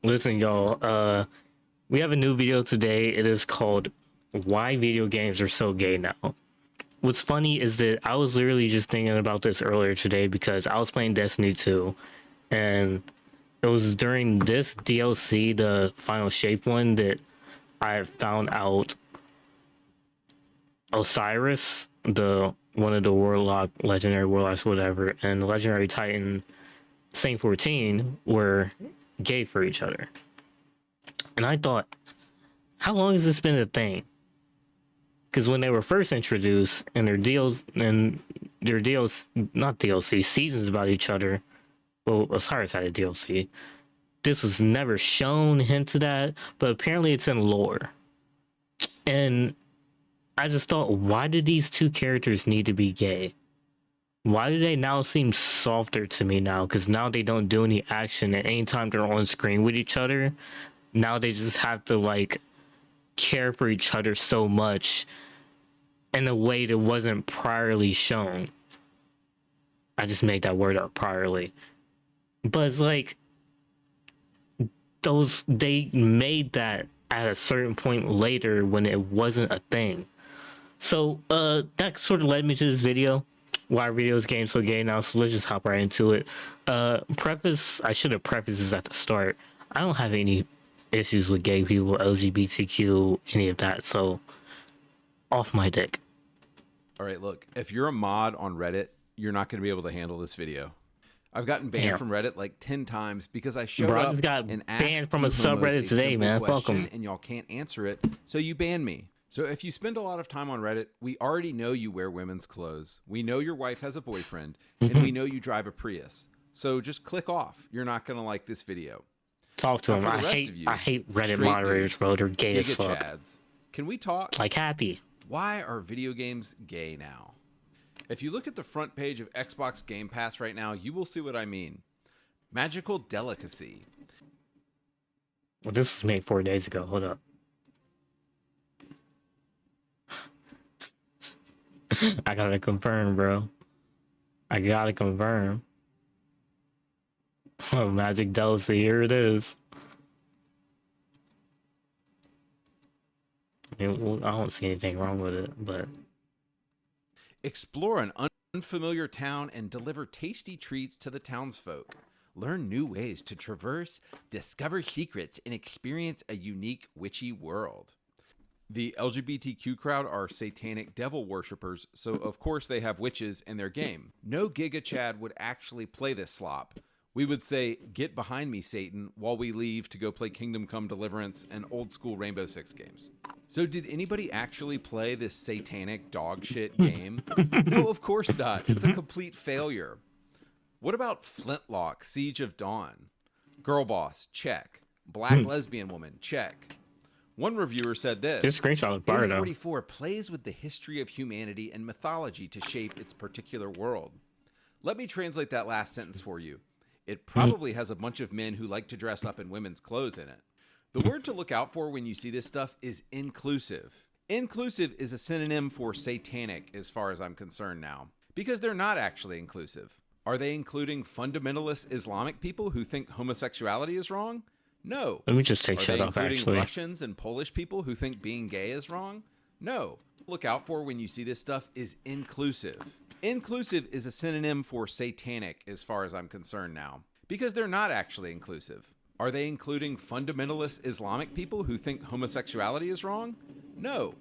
Listen, y'all. We have a new video today. It is called "Why Video Games Are So Gay Now." What's funny is that I was literally just thinking about this earlier today because I was playing Destiny 2, and it was during this DLC, the Final Shape one, that I found out Osiris, the one of the warlock, legendary warlocks, whatever, and the legendary Titan Saint 14 were gay for each other. And I thought, how long has this been a thing? Because when they were first introduced and their deals, not DLC, seasons about each other, well, Osiris had a DLC. This was never shown, hinted at, but apparently it's in lore. And I just thought, why do these two characters need to be gay? Why do they now seem softer to me now? Because now they don't do any action, and anytime they're on screen with each other, now they just have to like care for each other so much in a way that wasn't priorly shown. I just made that word up, priorly. But it's like they made that at a certain point later when it wasn't a thing. So that sort of led me to this video. Why videos games so gay now? So let's just hop right into it. I should have prefaced this at the start. I don't have any issues with gay people, LGBTQ, any of that. So off my dick. All right, look, if you're a mod on Reddit, you're not going to be able to handle this video. I've gotten banned from Reddit like 10 times because I showed up just got and banned from a subreddit today, man. Fuck 'em. And y'all can't answer it, so you ban me. So if you spend a lot of time on Reddit, we already know you wear women's clothes. We know your wife has a boyfriend, and we know you drive a Prius. So just click off. You're not going to like this video. Talk to them. I hate Reddit moderators, bro. They're gay as fuck. Chads. Can we talk? Like Happy. Why are video games gay now? If you look at the front page of Xbox Game Pass right now, you will see what I mean. Magical delicacy. Well, this was made 4 days ago. Hold up. I gotta confirm, bro. I gotta confirm. Oh, Magic Delicacy, here it is. I don't see anything wrong with it, but... Explore an unfamiliar town and deliver tasty treats to the townsfolk. Learn new ways to traverse, discover secrets, and experience a unique witchy world. The LGBTQ crowd are satanic devil worshippers, so of course they have witches in their game. No Giga Chad would actually play this slop. We would say, "Get behind me, Satan," while we leave to go play Kingdom Come Deliverance and old school Rainbow Six games. So did anybody actually play this satanic dog shit game? No, of course not. It's a complete failure. What about Flintlock, Siege of Dawn? Girl Boss, check. Black Lesbian Woman, check. One reviewer said this: this screenshot looked fire, though. A44 plays with the history of humanity and mythology to shape its particular world. Let me translate that last sentence for you. It probably has a bunch of men who like to dress up in women's clothes in it. The word to look out for when you see this stuff is inclusive. Inclusive is a synonym for satanic as far as I'm concerned now, because they're not actually inclusive. Are they including fundamentalist Islamic people who think homosexuality is wrong? No. Let me just take shit off, including actually. Russians and Polish people who think being gay is wrong? No. Look out for when you see this stuff is inclusive. Inclusive is a synonym for satanic as far as I'm concerned now, because they're not actually inclusive. Are they including fundamentalist Islamic people who think homosexuality is wrong? No.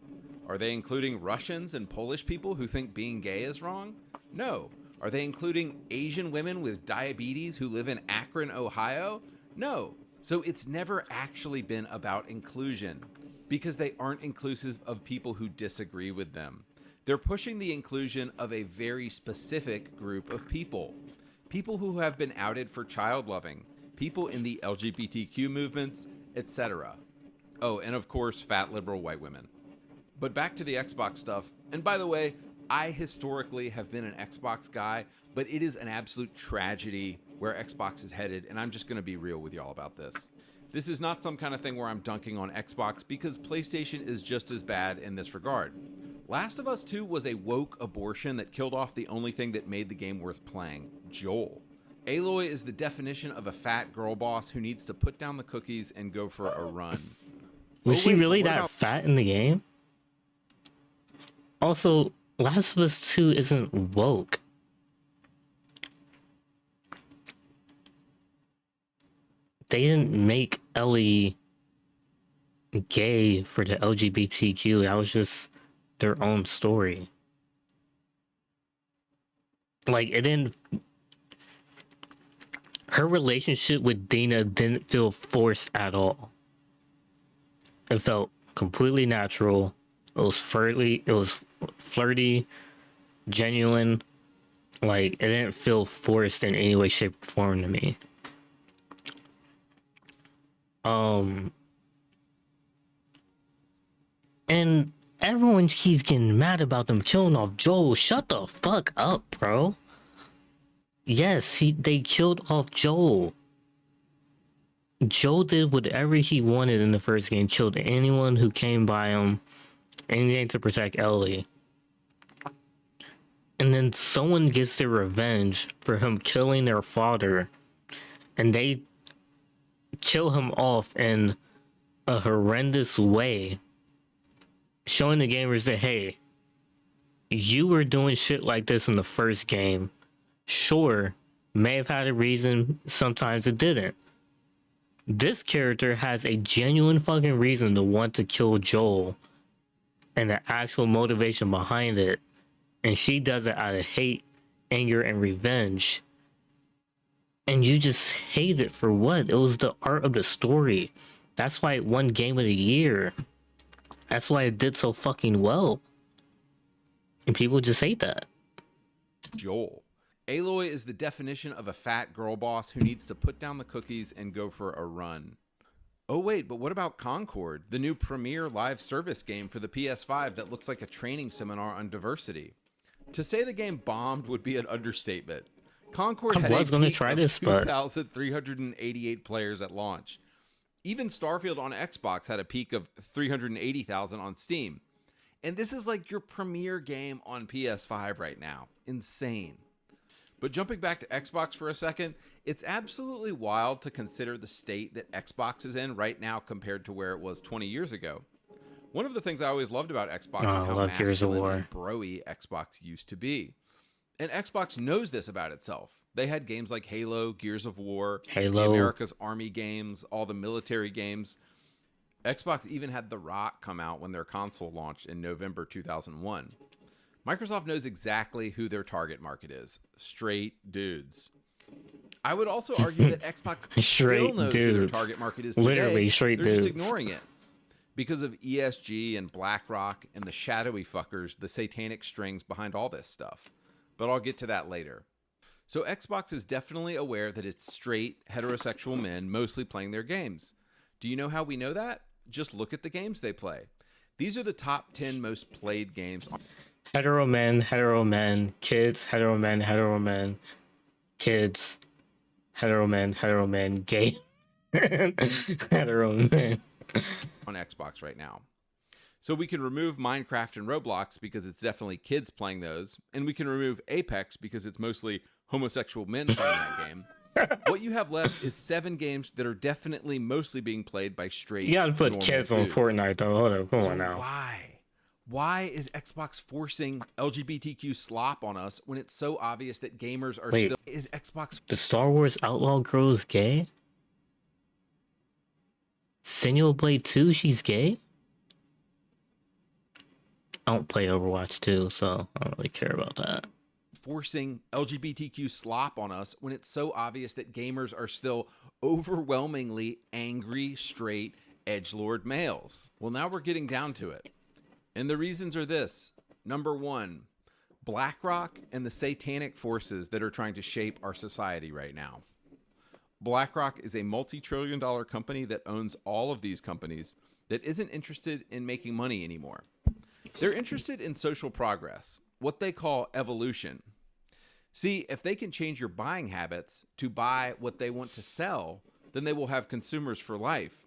Are they including Russians and Polish people who think being gay is wrong? No. Are they including Asian women with diabetes who live in Akron, Ohio? No. So it's never actually been about inclusion, because they aren't inclusive of people who disagree with them. They're pushing the inclusion of a very specific group of people. People who have been outed for child loving, people in the LGBTQ movements, etc. Oh, and of course, fat liberal white women. But back to the Xbox stuff. And by the way, I historically have been an Xbox guy, but it is an absolute tragedy where Xbox is headed, and I'm just going to be real with y'all about this. This is not some kind of thing where I'm dunking on Xbox, because PlayStation is just as bad in this regard. Last of Us 2 was a woke abortion that killed off the only thing that made the game worth playing, Joel. Aloy is the definition of a fat girl boss who needs to put down the cookies and go for a run. Was she wait, really what that about- fat in the game? Also, Last of Us 2 isn't woke. They didn't make Ellie gay for the LGBTQ. That was just their own story. Like, it didn't. Her relationship with Dina didn't feel forced at all. It felt completely natural. It was flirty, genuine. Like, it didn't feel forced in any way, shape, or form to me. And everyone keeps getting mad about them killing off Joel. Shut the fuck up, bro. Yes, they killed off Joel. Joel did whatever he wanted in the first game, killed anyone who came by him, anything to protect Ellie. And then someone gets their revenge for him killing their father, and they kill him off in a horrendous way, showing the gamers that, hey, you were doing shit like this in the first game. Sure, may have had a reason, sometimes it didn't. This character has a genuine fucking reason to want to kill Joel and the actual motivation behind it. And she does it out of hate, anger, and revenge. And you just hate it for what? It was the art of the story. That's why it won Game of the Year. That's why it did so fucking well. And people just hate that. Joel. Aloy is the definition of a fat girl boss who needs to put down the cookies and go for a run. Oh wait, but what about Concord, the new premier live service game for the PS5 that looks like a training seminar on diversity? To say the game bombed would be an understatement. Concord had a peak of 2,388 players at launch. Even Starfield on Xbox had a peak of 380,000 on Steam. And this is like your premier game on PS5 right now. Insane. But jumping back to Xbox for a second, it's absolutely wild to consider the state that Xbox is in right now compared to where it was 20 years ago. One of the things I always loved about Xbox is how masculine and bro-y Xbox used to be. And Xbox knows this about itself. They had games like Halo, Gears of War, the America's Army games, all the military games. Xbox even had The Rock come out when their console launched in November 2001. Microsoft knows exactly who their target market is. Straight dudes. I would also argue that Xbox still knows who their target market is today. Literally straight dudes. They're just ignoring it. Because of ESG and BlackRock and the shadowy fuckers, the satanic strings behind all this stuff. But I'll get to that later. So Xbox is definitely aware that it's straight, heterosexual men mostly playing their games. Do you know how we know that? Just look at the games they play. These are the top 10 most played games on hetero men, kids, hetero men, kids, hetero men, gay, hetero men. On Xbox right now. So we can remove Minecraft and Roblox because it's definitely kids playing those, and we can remove Apex because it's mostly homosexual men playing that game. What you have left is 7 games that are definitely mostly being played by straight. You gotta put kids on Fortnite though. Hold up, come on now. Why is Xbox forcing LGBTQ slop on us when it's so obvious that gamers are still... Is Xbox... The Star Wars Outlaw girl is gay? Senua Blade 2, she's gay? I don't play Overwatch 2, so I don't really care about that. Forcing LGBTQ slop on us when it's so obvious that gamers are still overwhelmingly angry, straight, edgelord males. Well, now we're getting down to it. And the reasons are this. Number 1, BlackRock and the satanic forces that are trying to shape our society right now. BlackRock is a multi-trillion-dollar company that owns all of these companies that isn't interested in making money anymore. They're interested in social progress, what they call evolution. See, if they can change your buying habits to buy what they want to sell, then they will have consumers for life.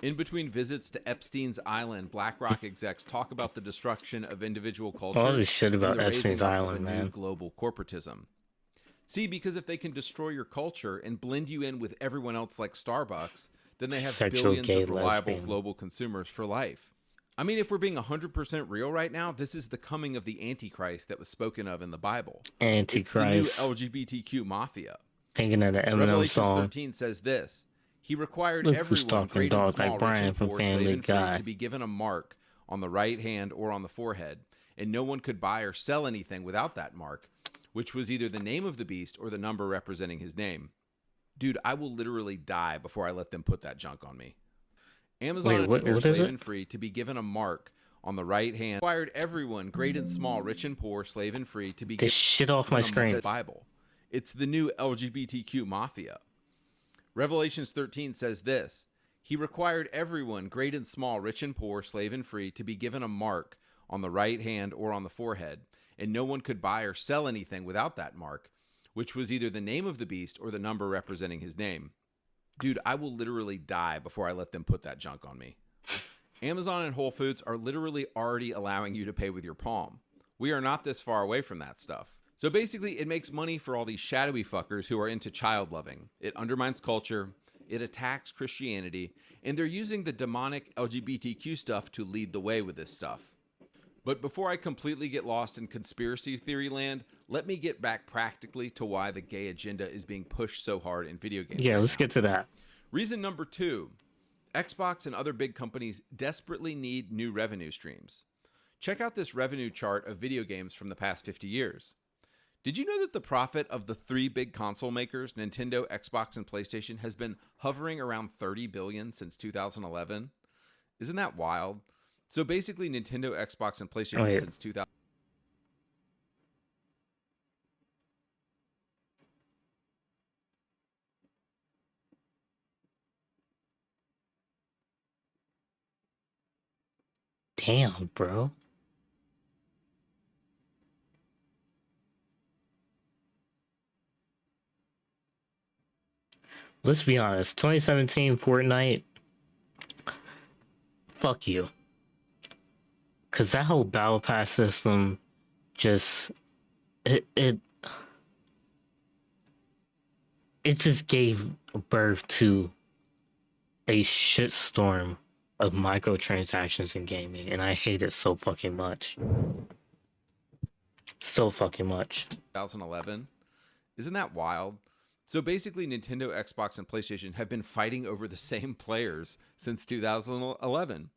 In between visits to Epstein's Island, BlackRock execs talk about the destruction of individual cultures. All this shit about and the Epstein's raising up Island, of a man. new global corporatism. See, because if they can destroy your culture and blend you in with everyone else like Starbucks, then they have Sexual billions gay of reliable lesbian. global consumers for life. I mean, if we're being 100% real right now, this is the coming of the Antichrist that was spoken of in the Bible. It's the new Antichrist. LGBTQ mafia. Thinking of the Eminem Revelations song. 13 says this. He required Look who's everyone, talking great and dog like small, rich Brian and from poor, slave Family and free, Guy. to be given a mark on the right hand or on the forehead, and no one could buy or sell anything without that mark, which was either the name of the beast or the number representing his name. Dude, I will literally die before I let them put that junk on me. Amazon Wait, what is slave it? and free to be given a mark on the right hand. Required everyone, great and small, rich and poor, slave and free, to be This shit off my given a screen. Bible. It's the new LGBTQ mafia. Revelations 13 says this. He required everyone, great and small, rich and poor, slave and free, to be given a mark on the right hand or on the forehead, and no one could buy or sell anything without that mark, which was either the name of the beast or the number representing his name. Dude, I will literally die before I let them put that junk on me. Amazon and Whole Foods are literally already allowing you to pay with your palm. We are not this far away from that stuff. So basically, it makes money for all these shadowy fuckers who are into child loving. It undermines culture, it attacks Christianity, and they're using the demonic LGBTQ stuff to lead the way with this stuff. But before I completely get lost in conspiracy theory land, let me get back practically to why the gay agenda is being pushed so hard in video games. Yeah, right let's now. get to that. Reason number 2, Xbox and other big companies desperately need new revenue streams. Check out this revenue chart of video games from the past 50 years. Did you know that the profit of the 3 big console makers, Nintendo, Xbox, and PlayStation, has been hovering around $30 billion since 2011? Isn't that wild? So basically, Nintendo, Xbox, and PlayStation since 2000. Damn, bro. Let's be honest. 2017 Fortnite. Fuck you. Cause that whole battle pass system just it just gave birth to a shitstorm of microtransactions in gaming, and I hate it so fucking much. So fucking much. 2011. Isn't that wild? So basically, Nintendo, Xbox, and PlayStation have been fighting over the same players since 2011.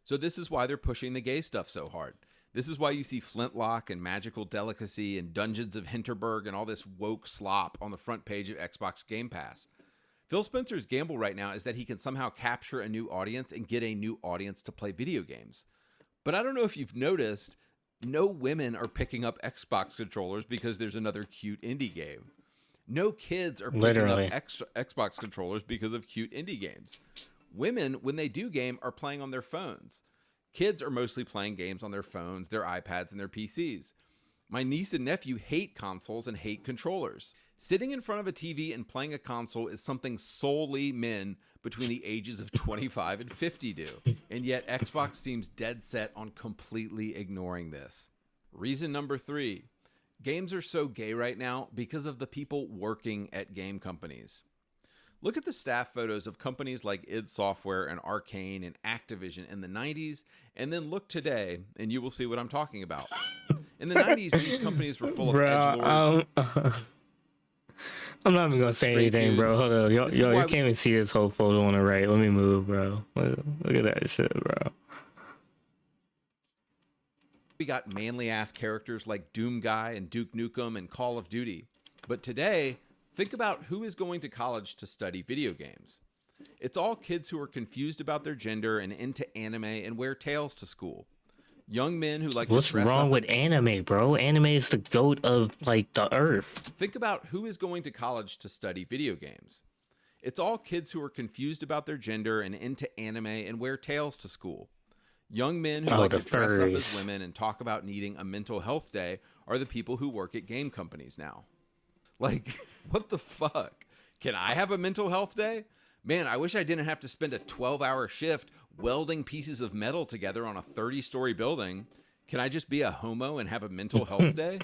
So this is why they're pushing the gay stuff so hard. This is why you see Flintlock and Magical Delicacy and Dungeons of Hinterberg and all this woke slop on the front page of Xbox Game Pass. Phil Spencer's gamble right now is that he can somehow capture a new audience and get a new audience to play video games. But I don't know if you've noticed, no women are picking up Xbox controllers because there's another cute indie game. No kids are picking up Xbox controllers because of cute indie games. Women, when they do game, are playing on their phones. Kids are mostly playing games on their phones, their iPads, and their PCs. My niece and nephew hate consoles and hate controllers. Sitting in front of a TV and playing a console is something solely men between the ages of 25 and 50 do. And yet Xbox seems dead set on completely ignoring this. Reason number 3. Games are so gay right now because of the people working at game companies. Look at the staff photos of companies like id Software and Arcane and Activision in the 90s, and then look today, and you will see what I'm talking about. In the 90s, these companies were full of edgelords. I'm not even gonna say anything, bro. Hold on. Yo, you can't even see this whole photo on the right. Let me move, bro. Look at that shit, bro. We got manly-ass characters like Doom Guy and Duke Nukem and Call of Duty. But today, think about who is going to college to study video games. It's all kids who are confused about their gender and into anime and wear tails to school. Young men who like to dress up. What's wrong with anime, bro? Anime is the goat of, like, the earth. Think about who is going to college to study video games. It's all kids who are confused about their gender and into anime and wear tails to school. Young men who like to dress up as women and talk about needing a mental health day are the people who work at game companies now. Like, what the fuck? Can I have a mental health day? Man, I wish I didn't have to spend a 12-hour shift welding pieces of metal together on a 30-story building. Can I just be a homo and have a mental health day?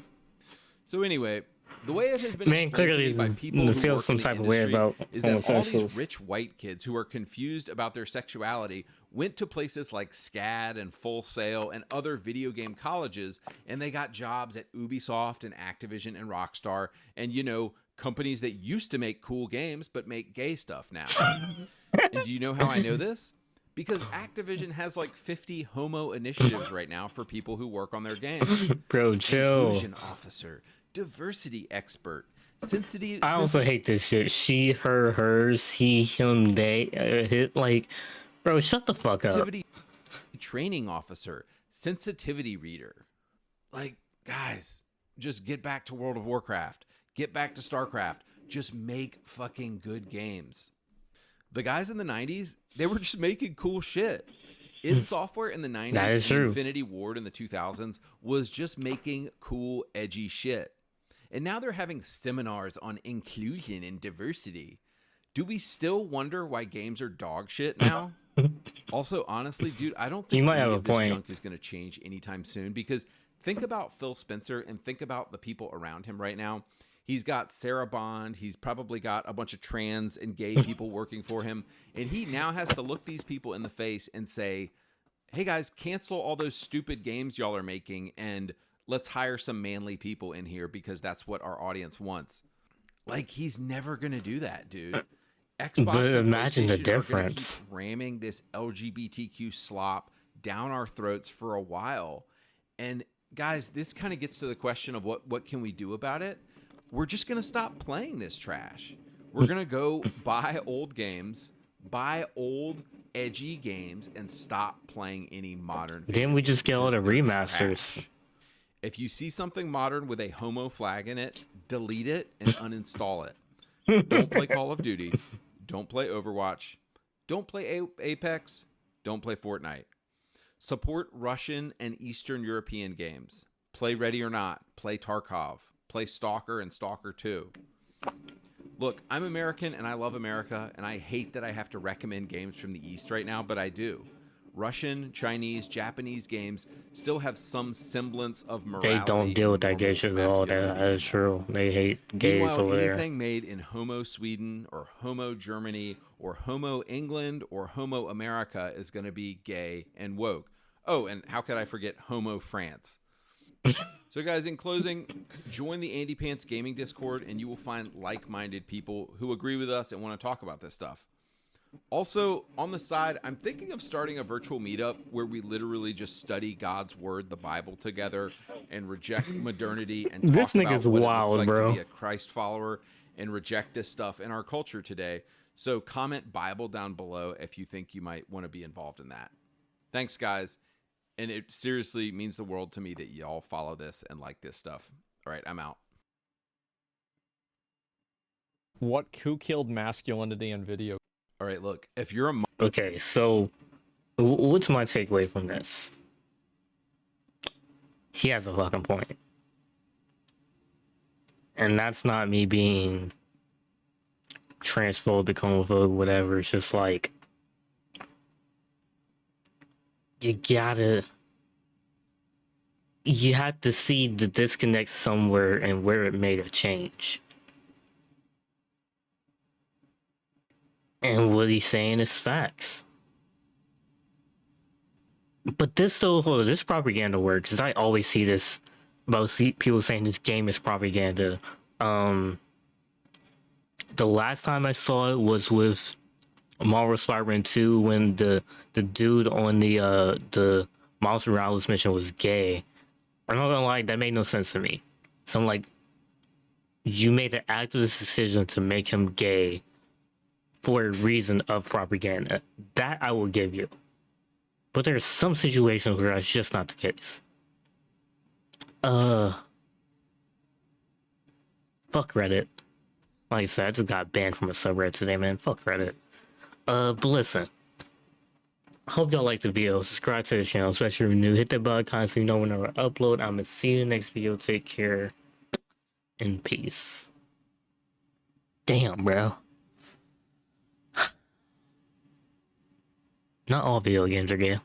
So anyway, The way it has been Man, explained to clearly me by people who feels work some in the type of way industry about is that all these homosexuals. rich white kids who are confused about their sexuality went to places like SCAD and Full Sail and other video game colleges, and they got jobs at Ubisoft and Activision and Rockstar and, you know, companies that used to make cool games but make gay stuff now. And do you know how I know this? Because Activision has like 50 homo initiatives right now for people who work on their games. Bro, chill. Inclusion officer, diversity expert, sensitive. I also hate this shit. She, her, hers, he, him, they, hit, like, bro, shut the fuck up. Sensitivity training officer, sensitivity reader. Like, guys, just get back to World of Warcraft. Get back to StarCraft. Just make fucking good games. The guys in the 90s, they were just making cool shit. id Software in the 90s That is and true. Infinity Ward in the 2000s was just making cool, edgy shit. And now they're having seminars on inclusion and diversity. Do we still wonder why games are dog shit now? Also, honestly, dude, I don't think You might any have a of this point. junk is going to change anytime soon, because think about Phil Spencer and think about the people around him right now. He's got Sarah Bond. He's probably got a bunch of trans and gay people working for him. And he now has to look these people in the face and say, hey guys, cancel all those stupid games y'all are making and let's hire some manly people in here because that's what our audience wants. Like, he's never going to do that, dude. Xbox But and imagine the PlayStation are gonna difference. keep ramming this LGBTQ slop down our throats for a while. And guys, this kind of gets to the question of what can we do about it? We're just going to stop playing this trash. We're going to go buy old games, buy old edgy games, and stop playing any modern video Then we just get all games the because they're remasters. trash. If you see something modern with a homo flag in it, delete it and uninstall it. Don't play Call of Duty. Don't play Overwatch. Don't play Apex. Don't play Fortnite. Support Russian and Eastern European games. Play Ready or Not. Play Tarkov. Play Stalker and Stalker 2. Look, I'm American and I love America, and I hate that I have to recommend games from the East right now, but I do. Russian, Chinese, Japanese games still have some semblance of morality. They don't deal with that gay shit at all. That is true. They hate gays Meanwhile, over there. anything made in Homo Sweden or Homo Germany or Homo England or Homo America is going to be gay and woke. Oh, and how could I forget Homo France? So guys, in closing, join the Andy Pants Gaming Discord and you will find like-minded people who agree with us and want to talk about this stuff. Also, on the side, I'm thinking of starting a virtual meetup where we literally just study God's word, the Bible, together and reject modernity and talk This about nigga's what wild, it looks like bro. to be a Christ follower and reject this stuff in our culture today. So comment Bible down below if you think you might want to be involved in that. Thanks, guys. And it seriously means the world to me that y'all follow this and like this stuff. All right, I'm out. Who killed masculinity in video? All right, look, if you're a Okay, so what's my takeaway from this? He has a fucking point. And that's not me being transphobic, homophobic, whatever. It's just like, you have to see the disconnect somewhere and where it made a change. And what he's saying is facts. But this this propaganda works, because I always see this about people saying this game is propaganda. The last time I saw it was with Marvel Spider-Man 2 when the dude on the Miles Morales mission was gay. I'm not gonna lie, that made no sense to me. So I'm like, you made an active decision to make him gay for a reason of propaganda. That I will give you. But there's some situations where that's just not the case. Fuck Reddit. Like I said, I just got banned from a subreddit today, man. Fuck Reddit. But listen. Hope y'all like the video. Subscribe to the channel, especially if you're new. Hit the bell icon so you know whenever I upload. I'm gonna see you in the next video. Take care. And peace. Damn, bro. Not all video games are gay.